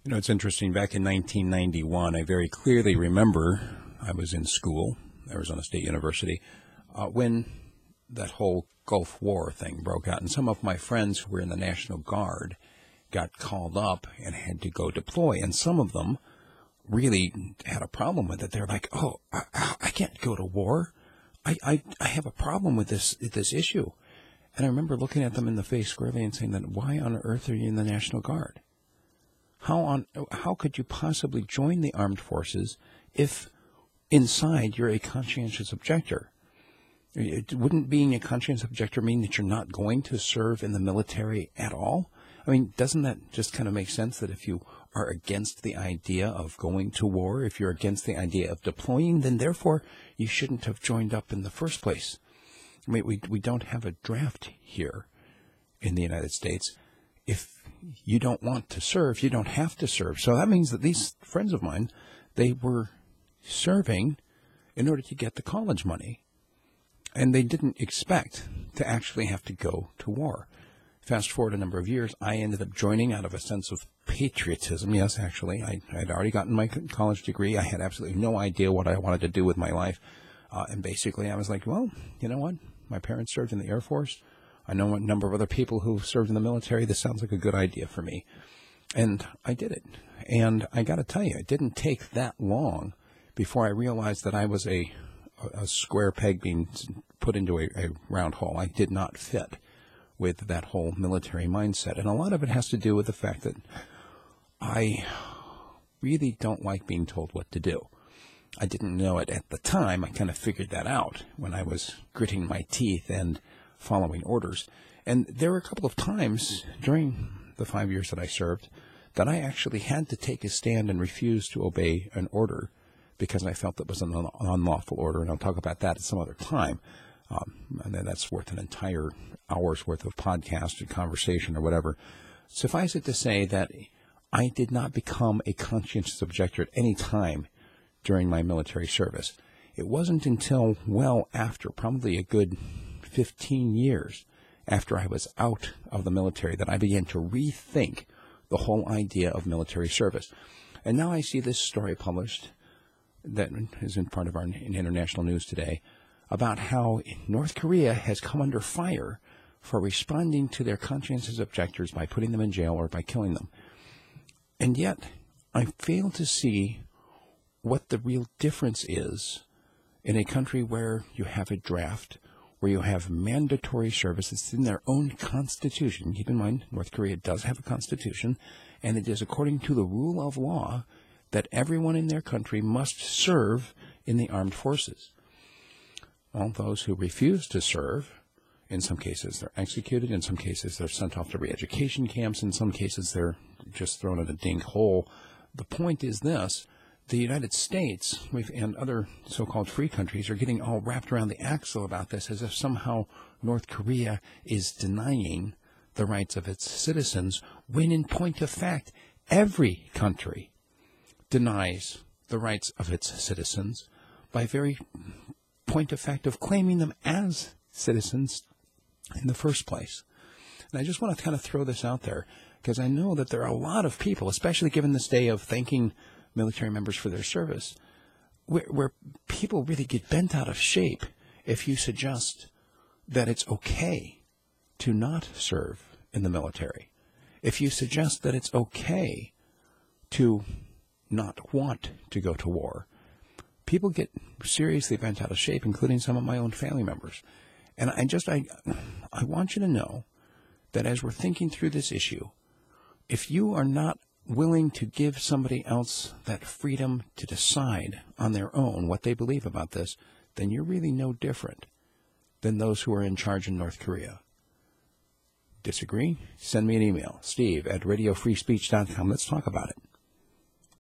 You know, it's interesting. Back in 1991, I very clearly remember I was in school, Arizona State University, when that whole Gulf War thing broke out. And some of my friends who were in the National Guard got called up and had to go deploy. And some of them really had a problem with it. They're like, oh, I can't go to war. I have a problem with this issue. And I remember looking at them in the face squarely and saying that, why on earth are you in the National Guard? How could you possibly join the armed forces if inside you're a conscientious objector? Wouldn't being a conscientious objector mean that you're not going to serve in the military at all? I mean, doesn't that just kind of make sense that if you are against the idea of going to war, if you're against the idea of deploying, then therefore you shouldn't have joined up in the first place? I mean, we don't have a draft here in the United States. If you don't want to serve, you don't have to serve. So that means that these friends of mine, they were serving in order to get the college money. And they didn't expect to actually have to go to war. Fast forward a number of years, I ended up joining out of a sense of patriotism. Yes, actually, I had already gotten my college degree. I had absolutely no idea what I wanted to do with my life. And basically, I was like, well, you know what? My parents served in the Air Force. I know a number of other people who served in the military. This sounds like a good idea for me. And I did it. And I got to tell you, it didn't take that long before I realized that I was a square peg being put into a round hole. I did not fit with that whole military mindset. And a lot of it has to do with the fact that I really don't like being told what to do. I didn't know it at the time. I kind of figured that out when I was gritting my teeth and following orders. And there were a couple of times during the 5 years that I served that I actually had to take a stand and refuse to obey an order because I felt it was an unlawful order. And I'll talk about that at some other time. And then that's worth an entire hour's worth of podcast or conversation or whatever. Suffice it to say that I did not become a conscientious objector at any time during my military service. It wasn't until well after, probably a good 15 years after I was out of the military, that I began to rethink the whole idea of military service. And now I see this story published that is in part of our international news today about how North Korea has come under fire for responding to their conscientious objectors by putting them in jail or by killing them. And yet, I fail to see what the real difference is in a country where you have a draft, where you have mandatory service. It's in their own constitution. Keep in mind, North Korea does have a constitution, and it is according to the rule of law that everyone in their country must serve in the armed forces. All those who refuse to serve, in some cases they're executed, in some cases they're sent off to re-education camps, in some cases they're just thrown in a dink hole. The point is this: the United States and other so-called free countries are getting all wrapped around the axle about this as if somehow North Korea is denying the rights of its citizens, when in point of fact, every country denies the rights of its citizens by very point of fact of claiming them as citizens in the first place. And I just want to kind of throw this out there because I know that there are a lot of people, especially given this day of thanking military members for their service, where people really get bent out of shape if you suggest that it's okay to not serve in the military. If you suggest that it's okay to not want to go to war, people get seriously bent out of shape, including some of my own family members. And I want you to know that as we're thinking through this issue, if you are not willing to give somebody else that freedom to decide on their own what they believe about this, then you're really no different than those who are in charge in North Korea. Disagree? Send me an email, steve@radiofreespeech.com. Let's talk about it.